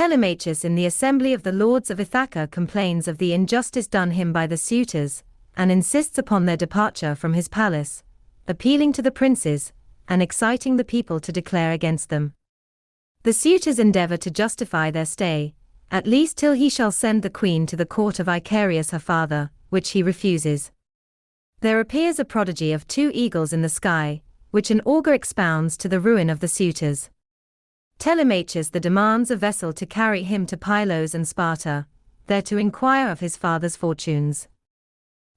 Telemachus in the assembly of the lords of Ithaca complains of the injustice done him by the suitors, and insists upon their departure from his palace, appealing to the princes, and exciting the people to declare against them. The suitors endeavor to justify their stay, at least till he shall send the queen to the court of Icarius her father, which he refuses. There appears a prodigy of 2 eagles in the sky, which an augur expounds to the ruin of the suitors. Telemachus then demands a vessel to carry him to Pylos and Sparta, there to inquire of his father's fortunes.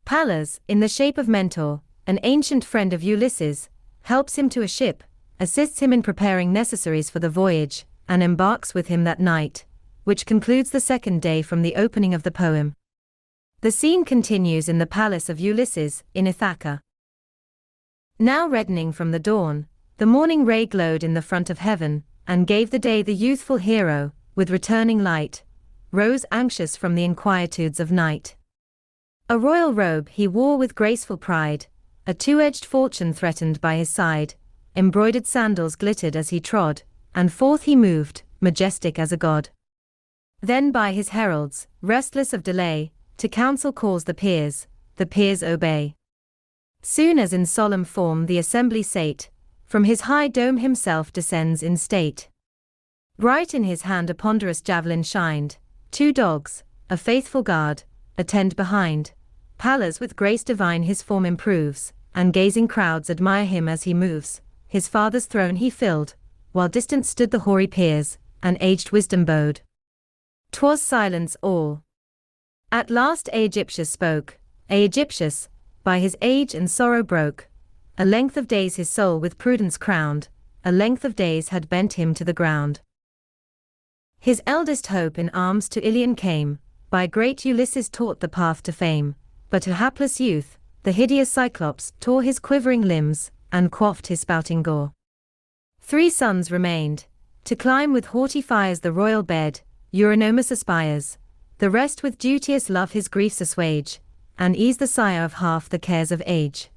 Pallas, in the shape of Mentor, an ancient friend of Ulysses, helps him to a ship, assists him in preparing necessaries for the voyage, and embarks with him that night, which concludes the 2nd day from the opening of the poem. The scene continues in the palace of Ulysses, in Ithaca. Now reddening from the dawn, the morning ray glowed in the front of heaven, and gave the day the youthful hero, with returning light, rose anxious from the inquietudes of night. A royal robe he wore with graceful pride, a 2-edged falchion threatened by his side, embroidered sandals glittered as he trod, and forth he moved, majestic as a god. Then by his heralds, restless of delay, to council calls the peers obey. Soon as in solemn form the assembly sate, from his high dome himself descends in state. Bright in his hand a ponderous javelin shined, 2 dogs, a faithful guard, attend behind. Pallas with grace divine his form improves, and gazing crowds admire him as he moves. His father's throne he filled, while distant stood the hoary peers, and aged wisdom bode. 'Twas silence all. At last Aegyptius spoke. Aegyptius, by his age and sorrow broke. A length of days his soul with prudence crowned, a length of days had bent him to the ground. His eldest hope in arms to Ilion came, by great Ulysses taught the path to fame, but a hapless youth, the hideous Cyclops, tore his quivering limbs, and quaffed his spouting gore. 3 sons remained, to climb with haughty fires the royal bed, Eurynomus aspires, the rest with duteous love his griefs assuage, and ease the sire of half the cares of age.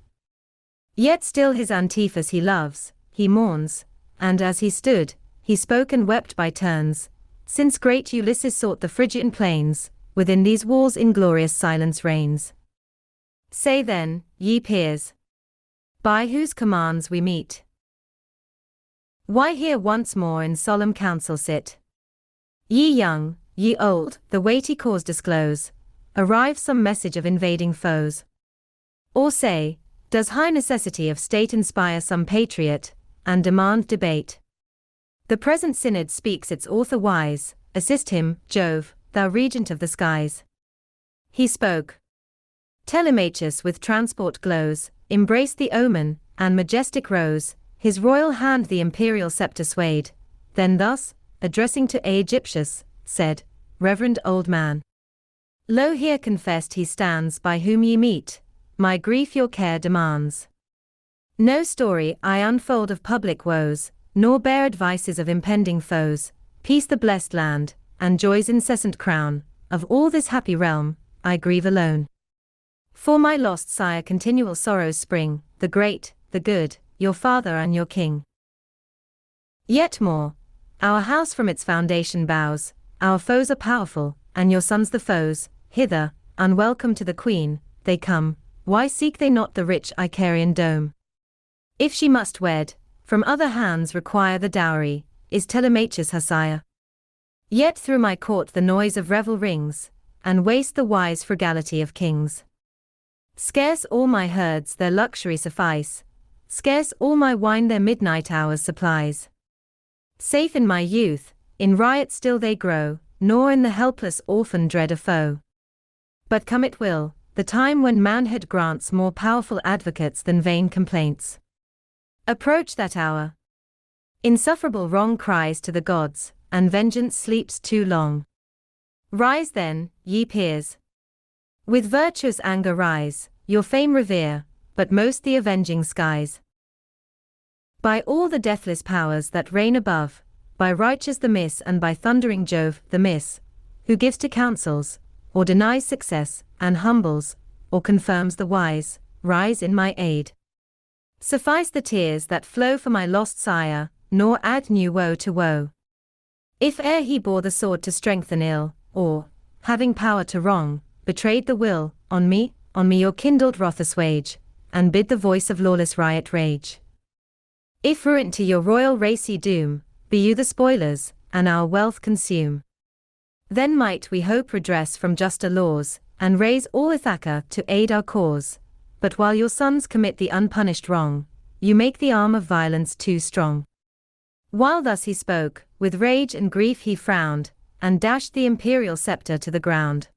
Yet still his Antiphas he loves, he mourns, and as he stood, he spoke and wept by turns, since great Ulysses sought the Phrygian plains, within these walls inglorious silence reigns. Say then, ye peers, by whose commands we meet, why here once more in solemn council sit? Ye young, ye old, the weighty cause disclose, arrive some message of invading foes? Or say, does high necessity of state inspire some patriot, and demand debate? The present synod speaks its author wise, assist him, Jove, thou regent of the skies. He spoke. Telemachus with transport glows, embraced the omen, and majestic rose, his royal hand the imperial scepter swayed, then thus, addressing to Aegyptius, said, Reverend old man, lo here confessed he stands by whom ye meet, my grief your care demands. No story I unfold of public woes, nor bear advices of impending foes, peace the blessed land, and joy's incessant crown, of all this happy realm, I grieve alone. For my lost sire continual sorrows spring, the great, the good, your father and your king. Yet more, our house from its foundation bows, our foes are powerful, and your sons the foes, hither, unwelcome to the queen, they come, why seek they not the rich Icarian dome? If she must wed, from other hands require the dowry, is Telemachus her sire? Yet through my court the noise of revel rings, and waste the wise frugality of kings. Scarce all my herds their luxury suffice, scarce all my wine their midnight hours supplies. Safe in my youth, in riot still they grow, nor in the helpless orphan dread a foe. But come it will, the time when manhood grants more powerful advocates than vain complaints. Approach that hour. Insufferable wrong cries to the gods, and vengeance sleeps too long. Rise then, ye peers. With virtuous anger rise, your fame revere, but most the avenging skies. By all the deathless powers that reign above, by righteous the miss and by thundering Jove the miss, who gives to counsels, or denies success, and humbles, or confirms the wise, rise in my aid. Suffice the tears that flow for my lost sire, nor add new woe to woe. If e'er he bore the sword to strengthen ill, or, having power to wrong, betrayed the will, on me your kindled wrath assuage, and bid the voice of lawless riot rage. If ruined to your royal race ye doom, be you the spoilers, and our wealth consume. Then might we hope redress from juster laws, and raise all Ithaca to aid our cause. But while your sons commit the unpunished wrong, you make the arm of violence too strong. While thus he spoke, with rage and grief he frowned, and dashed the imperial scepter to the ground.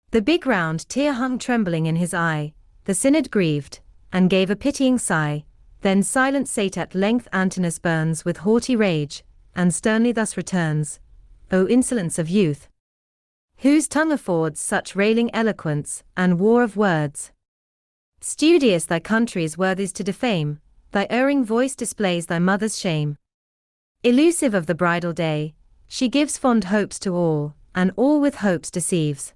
The big round tear hung trembling in his eye, the synod grieved, and gave a pitying sigh. Then silent sate at length Antinous burns with haughty rage, and sternly thus returns, O insolence of youth, whose tongue affords such railing eloquence, and war of words. Studious thy country's worthies to defame, thy erring voice displays thy mother's shame. Elusive of the bridal day, she gives fond hopes to all, and all with hopes deceives.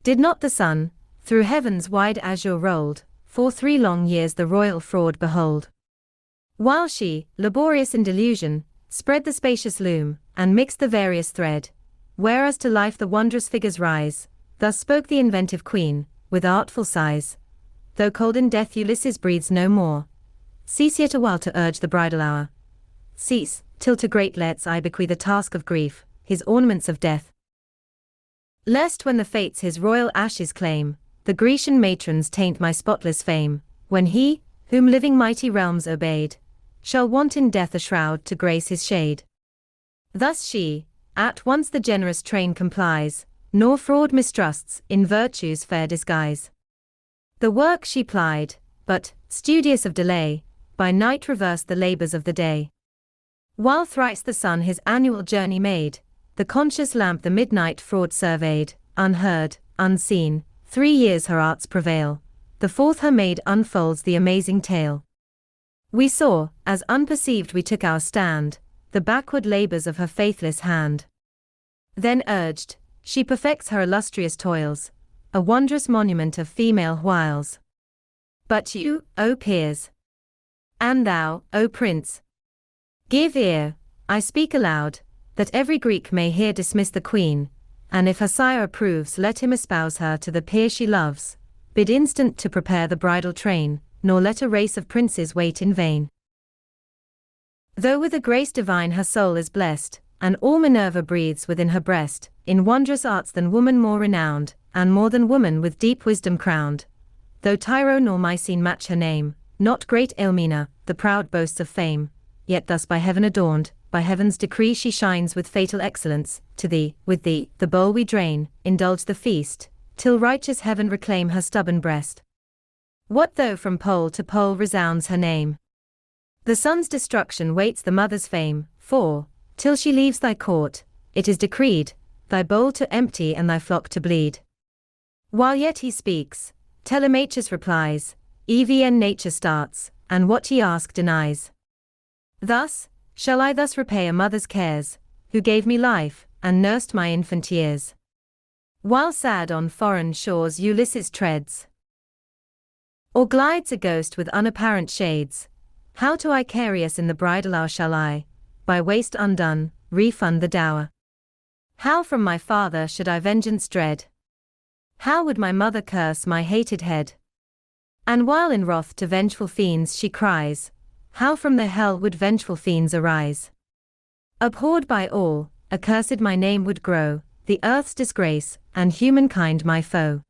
Did not the sun, through heaven's wide azure rolled, for 3 long years the royal fraud behold? While she, laborious in delusion, spread the spacious loom, and mixed the various thread, whereas to life the wondrous figures rise, thus spoke the inventive queen, with artful sighs. Though cold in death Ulysses breathes no more, cease yet awhile to urge the bridal hour. Cease, till to great Let's I bequeath the task of grief, his ornaments of death. Lest when the fates his royal ashes claim, the Grecian matrons taint my spotless fame, when he, whom living mighty realms obeyed, shall want in death a shroud to grace his shade. Thus she, at once the generous train complies, nor fraud mistrusts in virtue's fair disguise. The work she plied, but, studious of delay, by night reversed the labors of the day. While thrice the sun his annual journey made, the conscious lamp the midnight fraud surveyed, unheard, unseen, 3 years her arts prevail, the 4th her maid unfolds the amazing tale. We saw, as unperceived we took our stand, the backward labors of her faithless hand. Then urged, she perfects her illustrious toils, a wondrous monument of female wiles. But you, O peers, and thou, O prince, give ear, I speak aloud, that every Greek may here dismiss the queen, and if her sire approves let him espouse her to the peer she loves, bid instant to prepare the bridal train, nor let a race of princes wait in vain. Though with a grace divine her soul is blessed, and all Minerva breathes within her breast, in wondrous arts than woman more renowned, and more than woman with deep wisdom crowned. Though Tyro nor Mycene match her name, not great Elmina, the proud boasts of fame, yet thus by heaven adorned, by heaven's decree she shines with fatal excellence. To thee, with thee, the bowl we drain, indulge the feast, till righteous heaven reclaim her stubborn breast. What though from pole to pole resounds her name? The son's destruction waits the mother's fame, for, till she leaves thy court, it is decreed, thy bowl to empty and thy flock to bleed. While yet he speaks, Telemachus replies, Evn nature starts, and what ye ask denies. Thus, shall I thus repay a mother's cares, who gave me life, and nursed my infant years? While sad on foreign shores Ulysses treads, or glides a ghost with unapparent shades, how to Icarius in the bridal hour shall I, by waste undone, refund the dower? How from my father should I vengeance dread? How would my mother curse my hated head? And while in wrath to vengeful fiends she cries, how from the hell would vengeful fiends arise? Abhorred by all, accursed my name would grow, the earth's disgrace, and humankind my foe.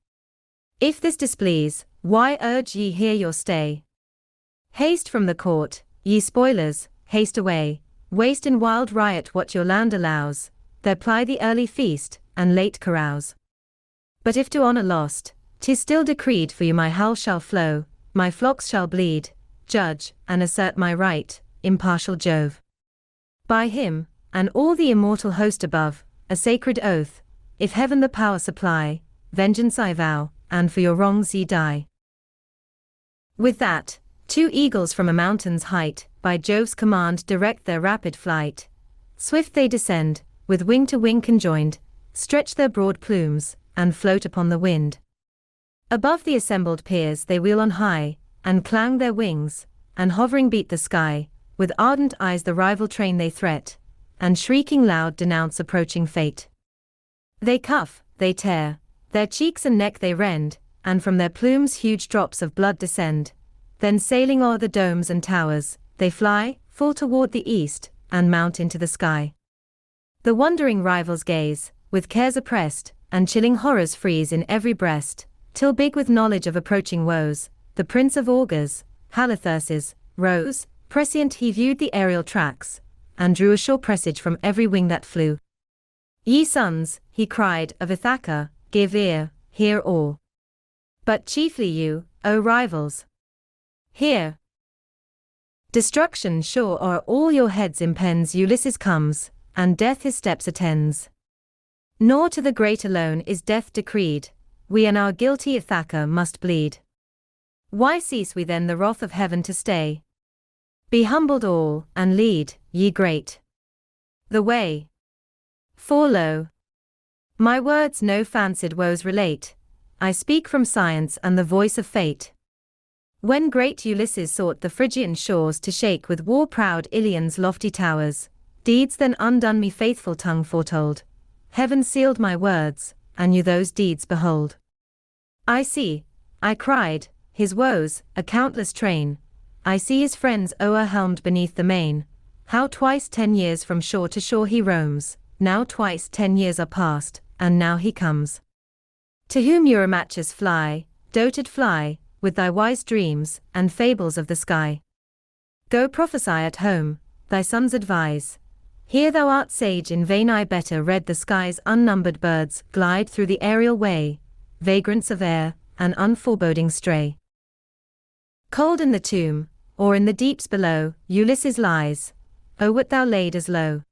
If this displease, why urge ye here your stay? Haste from the court, ye spoilers, haste away, waste in wild riot what your land allows, there ply the early feast, and late carouse. But if to honor lost, 'tis still decreed for you my hull shall flow, my flocks shall bleed, judge, and assert my right, impartial Jove. By him, and all the immortal host above, a sacred oath, if heaven the power supply, vengeance I vow, and for your wrongs ye die. With that, 2 eagles from a mountain's height, by Jove's command direct their rapid flight. Swift they descend, with wing to wing conjoined, stretch their broad plumes, and float upon the wind. Above the assembled peers they wheel on high, and clang their wings, and hovering beat the sky, with ardent eyes the rival train they threat, and shrieking loud denounce approaching fate. They cuff, they tear, their cheeks and neck they rend, and from their plumes huge drops of blood descend. Then sailing o'er the domes and towers, they fly, full toward the east, and mount into the sky. The wondering rivals gaze, with cares oppressed, and chilling horrors freeze in every breast, till big with knowledge of approaching woes, the prince of augurs, Halitherses, rose, prescient he viewed the aerial tracks, and drew a sure presage from every wing that flew. Ye sons, he cried, of Ithaca, give ear, hear all. But chiefly you, O rivals, hear. Destruction sure o'er all your heads impends. Ulysses comes, and death his steps attends. Nor to the great alone is death decreed, we and our guilty Ithaca must bleed. Why cease we then the wrath of heaven to stay? Be humbled all, and lead, ye great, the way. For lo, my words no fancied woes relate, I speak from science and the voice of fate. When great Ulysses sought the Phrygian shores to shake with war-proud Ilion's lofty towers, deeds then undone me faithful tongue foretold. Heaven sealed my words, and you those deeds behold. I see, I cried, his woes, a countless train. I see his friends o'erwhelmed beneath the main. How twice 10 years from shore to shore he roams, now twice 10 years are past, and now he comes. To whom Eurymachus fly, doted fly, with thy wise dreams, and fables of the sky. Go prophesy at home, thy sons advise. Here thou art sage in vain. I better read the sky's unnumbered birds glide through the aerial way, vagrants of air, and unforeboding stray. Cold in the tomb, or in the deeps below, Ulysses lies. O would thou laid as low!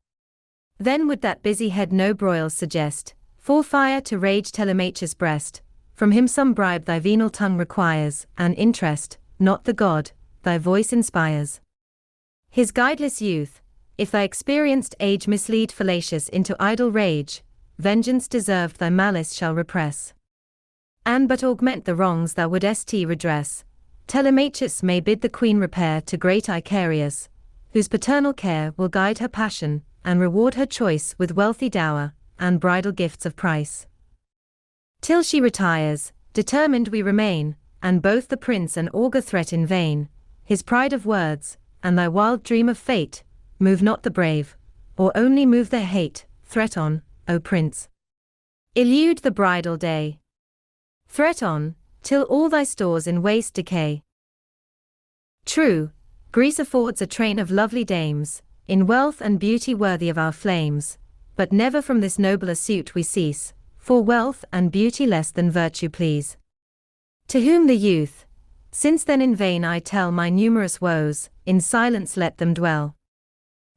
Then would that busy head no broils suggest, for fire to rage Telemachus' breast. From him some bribe thy venal tongue requires, and interest, not the god, thy voice inspires. His guideless youth, if thy experienced age mislead fallacious into idle rage, vengeance deserved thy malice shall repress. And but augment the wrongs thou wouldst redress. Telemachus may bid the queen repair to great Icarius, whose paternal care will guide her passion, and reward her choice with wealthy dower, and bridal gifts of price. Till she retires, determined we remain, and both the prince and augur threat in vain. His pride of words, and thy wild dream of fate, move not the brave, or only move their hate. Threat on, O prince! Elude the bridal day. Threat on, till all thy stores in waste decay. True, Greece affords a train of lovely dames, in wealth and beauty worthy of our flames, but never from this nobler suit we cease, for wealth and beauty less than virtue please. To whom the youth, since then in vain I tell my numerous woes, in silence let them dwell.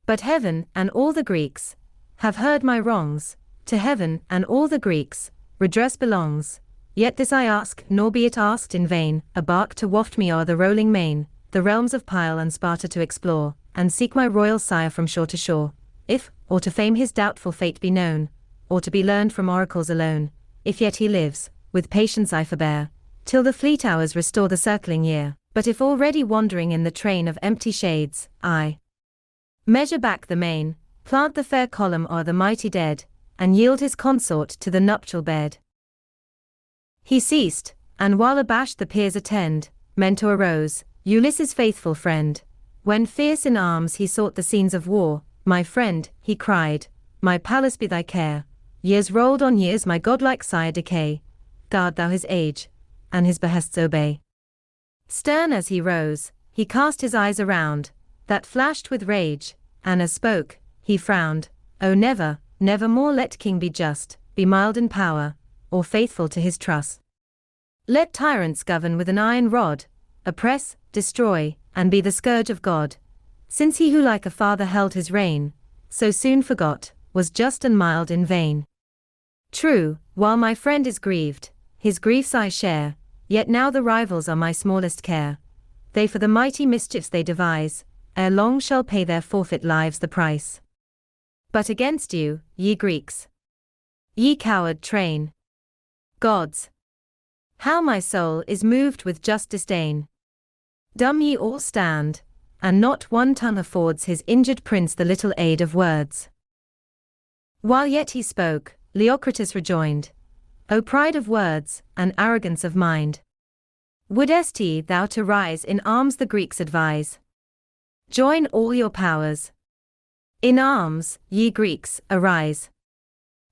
But heaven and all the Greeks have heard my wrongs, to heaven and all the Greeks redress belongs. Yet this I ask, nor be it asked in vain, a bark to waft me o'er the rolling main, the realms of Pyle and Sparta to explore, and seek my royal sire from shore to shore. If, or to fame his doubtful fate be known, or to be learned from oracles alone, if yet he lives, with patience I forbear, till the fleet hours restore the circling year. But if already wandering in the train of empty shades, I measure back the main, plant the fair column o'er the mighty dead, and yield his consort to the nuptial bed. He ceased, and while abashed the peers attend, Mentor rose, Ulysses' faithful friend. When fierce in arms he sought the scenes of war, my friend, he cried, my palace be thy care. Years rolled on years my godlike sire decay. Guard thou his age, and his behests obey. Stern as he rose, he cast his eyes around, that flashed with rage, and as spoke, he frowned. O never, never more let king be just, be mild in power, or faithful to his trust. Let tyrants govern with an iron rod, oppress, destroy, and be the scourge of God. Since he who like a father held his reign, so soon forgot, was just and mild in vain. True, while my friend is grieved, his griefs I share, yet now the rivals are my smallest care. They for the mighty mischiefs they devise, ere long shall pay their forfeit lives the price. But against you, ye Greeks, ye coward train, gods, how my soul is moved with just disdain. Dumb ye all stand, and not one tongue affords his injured prince the little aid of words. While yet he spoke, Leocritus rejoined, O pride of words, and arrogance of mind! Wouldest thou to rise in arms the Greeks advise? Join all your powers. In arms, ye Greeks, arise.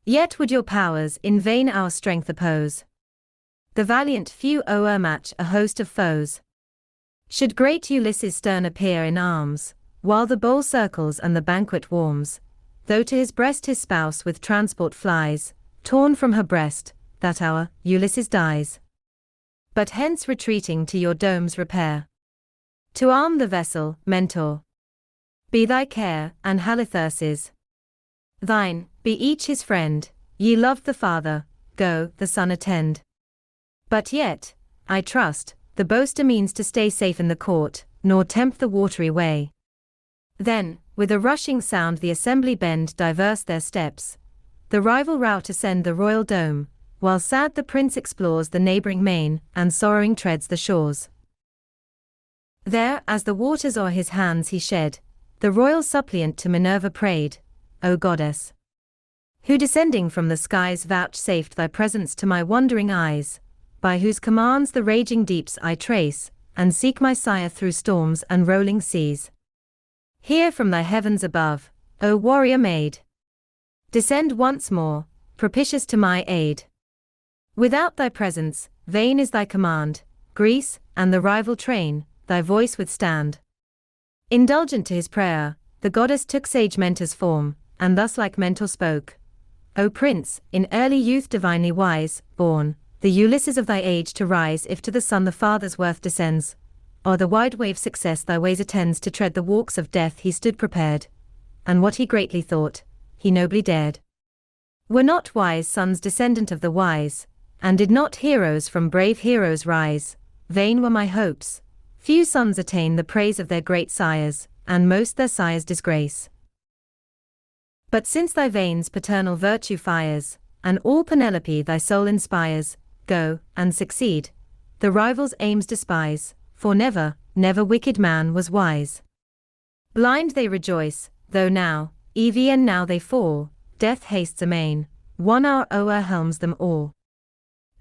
Yet would your powers in vain our strength oppose. The valiant few o'ermatch a host of foes. Should great Ulysses stern appear in arms, while the bowl circles and the banquet warms, though to his breast his spouse with transport flies, torn from her breast, that hour, Ulysses dies. But hence retreating to your domes repair. To arm the vessel, Mentor. Be thy care, and Halitherses. Thine, be each his friend, ye loved the father, go, the son attend. But yet, I trust, the boaster means to stay safe in the court, nor tempt the watery way. Then, with a rushing sound the assembly bend diverse their steps. The rival rout ascend the royal dome, while sad the prince explores the neighboring main, and sorrowing treads the shores. There, as the waters o'er his hands he shed, the royal suppliant to Minerva prayed, O goddess, who descending from the skies vouchsafed thy presence to my wondering eyes, by whose commands the raging deeps I trace, and seek my sire through storms and rolling seas. Hear from thy heavens above, O warrior maid! Descend once more, propitious to my aid. Without thy presence, vain is thy command, Greece, and the rival train, thy voice withstand. Indulgent to his prayer, the goddess took sage Mentor's form, and thus like Mentor spoke, O prince, in early youth divinely wise, born, the Ulysses of thy age to rise if to the son the father's worth descends, or the wide wave success thy ways attends to tread the walks of death he stood prepared, and what he greatly thought, he nobly dared. Were not wise sons descendant of the wise, and did not heroes from brave heroes rise, vain were my hopes. Few sons attain the praise of their great sires, and most their sires disgrace. But since thy veins paternal virtue fires, and all Penelope thy soul inspires, go, and succeed. The rival's aims despise, for never, never wicked man was wise. Blind they rejoice, though now, even now they fall, death hastes amain, 1 hour o'erwhelms them all.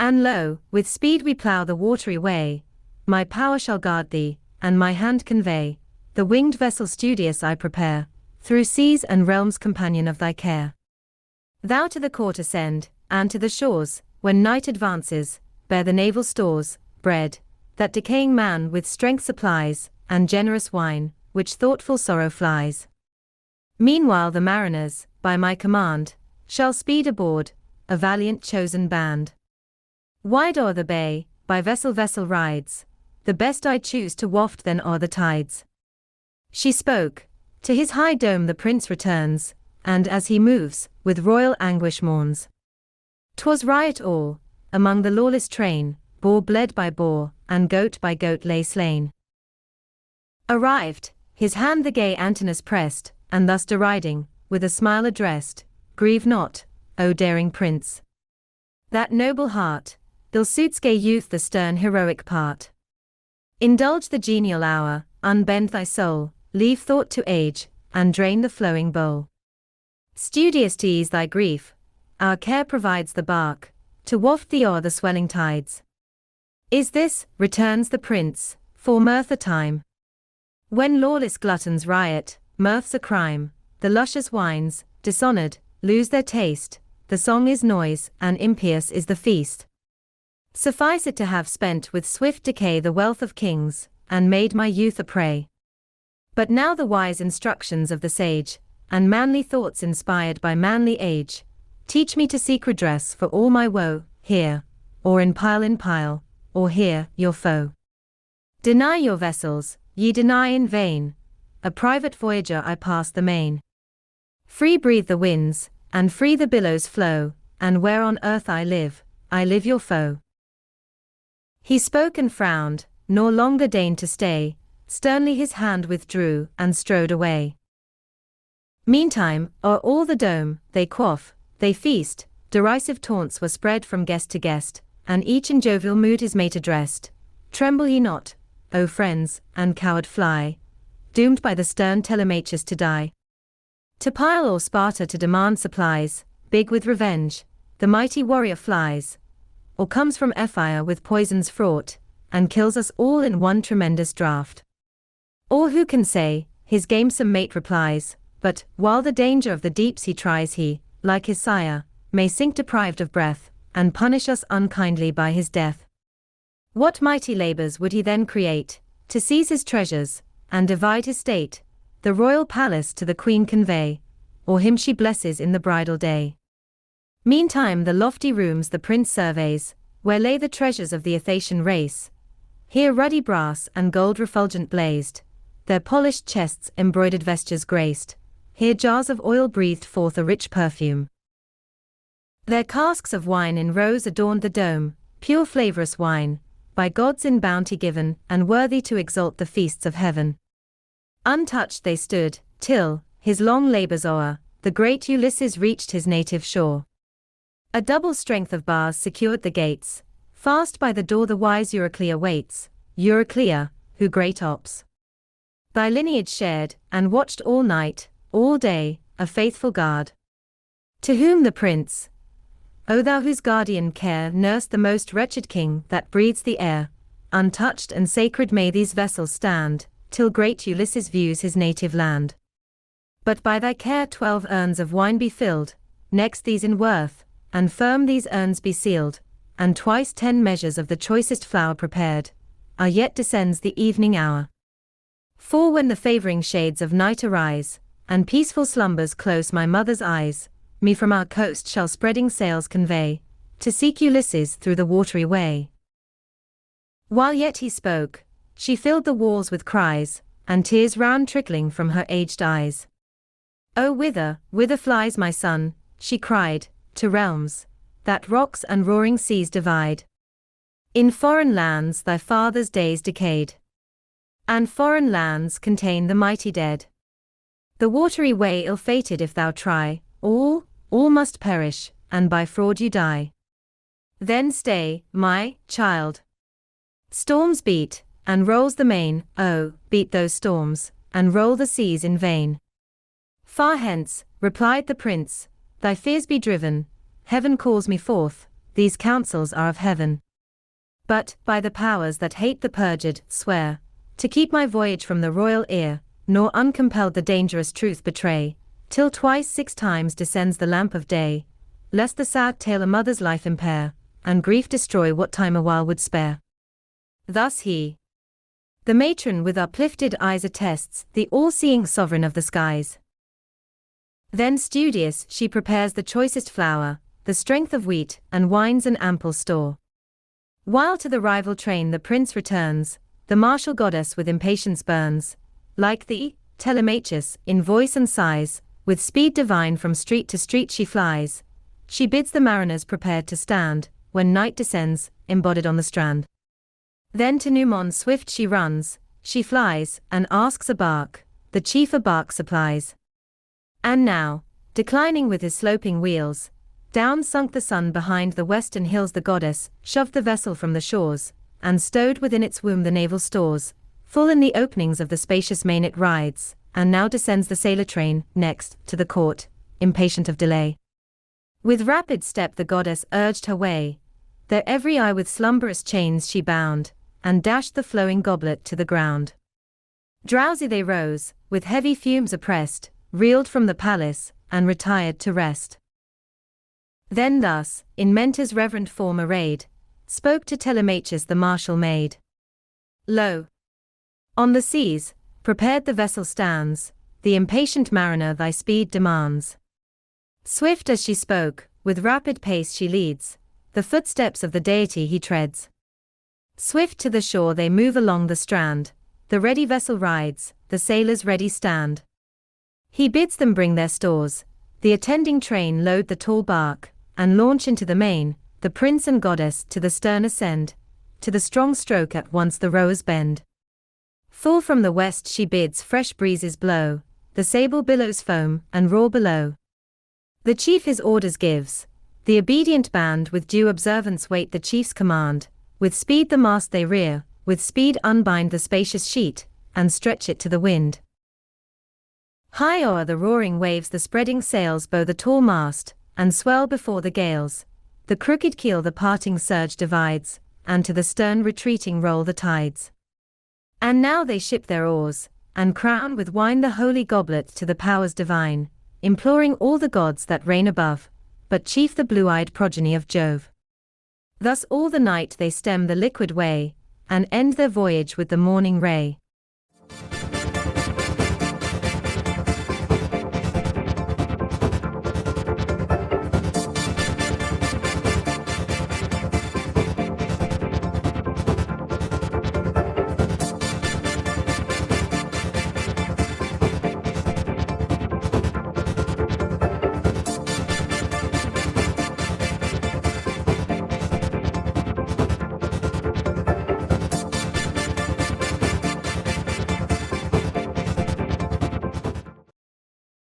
And lo, with speed we plough the watery way, my power shall guard thee, and my hand convey, the winged vessel studious I prepare, through seas and realms companion of thy care. Thou to the court ascend, and to the shores, when night advances, bear the naval stores, bread, that decaying man with strength supplies, and generous wine, which thoughtful sorrow flies. Meanwhile the mariners, by my command, shall speed aboard, a valiant chosen band. Wide o'er the bay, by vessel rides, the best I choose to waft then o'er the tides. She spoke, to his high dome the prince returns, and as he moves, with royal anguish mourns. 'Twas riot all, among the lawless train, boar bled by boar, and goat by goat lay slain. Arrived, his hand the gay Antinous pressed, and thus deriding, with a smile addressed, Grieve not, O daring prince. That noble heart, ill suits gay youth the stern heroic part. Indulge the genial hour, unbend thy soul, leave thought to age, and drain the flowing bowl. Studious to ease thy grief, our care provides the bark, to waft thee o'er the swelling tides. Is this, returns the prince, for mirth a time? When lawless gluttons riot, mirth's a crime, the luscious wines, dishonored, lose their taste, the song is noise, and impious is the feast. Suffice it to have spent with swift decay the wealth of kings, and made my youth a prey. But now the wise instructions of the sage, and manly thoughts inspired by manly age, teach me to seek redress for all my woe, here, or in pile, or here, your foe. Deny your vessels, ye deny in vain, a private voyager I pass the main. Free breathe the winds, and free the billows flow, and where on earth I live your foe. He spoke and frowned, nor longer deigned to stay, sternly his hand withdrew, and strode away. Meantime, o'er all the dome, they quaff, they feast, derisive taunts were spread from guest to guest, and each in jovial mood his mate addressed. Tremble ye not, O friends, and coward fly, doomed by the stern Telemachus to die. To Pyle or Sparta to demand supplies, big with revenge, the mighty warrior flies, or comes from Ephyre with poisons fraught, and kills us all in one tremendous draught. Or who can say, his gamesome mate replies, but, while the danger of the deeps he tries, he, like his sire, may sink deprived of breath, and punish us unkindly by his death. What mighty labors would he then create, to seize his treasures, and divide his state, the royal palace to the queen convey, or him she blesses in the bridal day. Meantime the lofty rooms the prince surveys, where lay the treasures of the Ithacian race. Here ruddy brass and gold refulgent blazed, their polished chests embroidered vestures graced, here jars of oil breathed forth a rich perfume. Their casks of wine in rows adorned the dome, pure flavorous wine, by gods in bounty given, and worthy to exalt the feasts of heaven. Untouched they stood, till, his long labors o'er, the great Ulysses reached his native shore. A double strength of bars secured the gates, fast by the door the wise Euryclea waits, Euryclea, who great ops thy lineage shared, and watched all night, all day, a faithful guard. To whom the prince, O thou whose guardian care nursed the most wretched king that breathes the air, untouched and sacred may these vessels stand, till great Ulysses views his native land. But by thy care 12 urns of wine be filled, next these in worth, and firm these urns be sealed, and twice 10 measures of the choicest flour prepared, yet descends the evening hour. For when the favoring shades of night arise, and peaceful slumbers close my mother's eyes, me from our coast shall spreading sails convey, to seek Ulysses through the watery way. While yet he spoke, she filled the walls with cries, and tears round trickling from her aged eyes. Oh whither flies my son, she cried, to realms that rocks and roaring seas divide. In foreign lands thy father's days decayed, and foreign lands contain the mighty dead. The watery way ill-fated if thou try, all must perish, and by fraud you die. Then stay, my child. Storms beat, and rolls the main, oh, beat those storms, and roll the seas in vain. Far hence, replied the prince, thy fears be driven, heaven calls me forth, these counsels are of heaven. But, by the powers that hate the perjured, swear, to keep my voyage from the royal ear, nor uncompelled the dangerous truth betray, till twice 6 times descends the lamp of day, lest the sad tale a mother's life impair, and grief destroy what time a while would spare. Thus he. The matron with uplifted eyes attests the all-seeing sovereign of the skies. Then studious she prepares the choicest flour, the strength of wheat, and wines an ample store. While to the rival train the prince returns, the martial goddess with impatience burns, like the Telemachus, in voice and sighs, with speed divine from street to street she flies. She bids the mariners prepared to stand, when night descends, embodied on the strand. Then to Numon swift she runs, she flies, and asks a bark, the chief a bark supplies. And now, declining with his sloping wheels, down sunk the sun behind the western hills the goddess, shoved the vessel from the shores, and stowed within its womb the naval stores, full in the openings of the spacious main it rides, and now descends the sailor train, next, to the court, impatient of delay. With rapid step the goddess urged her way, their every eye with slumberous chains she bound, and dashed the flowing goblet to the ground. Drowsy they rose, with heavy fumes oppressed, reeled from the palace, and retired to rest. Then thus, in Mentor's reverend form arrayed, spoke to Telemachus the martial maid. Lo! On the seas, prepared the vessel stands, the impatient mariner thy speed demands. Swift as she spoke, with rapid pace she leads, the footsteps of the deity he treads. Swift to the shore they move along the strand, the ready vessel rides, the sailors ready stand. He bids them bring their stores, the attending train load the tall bark, and launch into the main, the prince and goddess to the stern ascend, to the strong stroke at once the rowers bend. Full from the west she bids fresh breezes blow, the sable billows foam and roar below. The chief his orders gives, the obedient band with due observance wait the chief's command, with speed the mast they rear, with speed unbind the spacious sheet, and stretch it to the wind. High o'er the roaring waves the spreading sails bow the tall mast, and swell before the gales. The crooked keel the parting surge divides, and to the stern retreating roll the tides. And now they ship their oars, and crown with wine the holy goblet to the powers divine, imploring all the gods that reign above, but chief the blue-eyed progeny of Jove. Thus all the night they stem the liquid way, and end their voyage with the morning ray.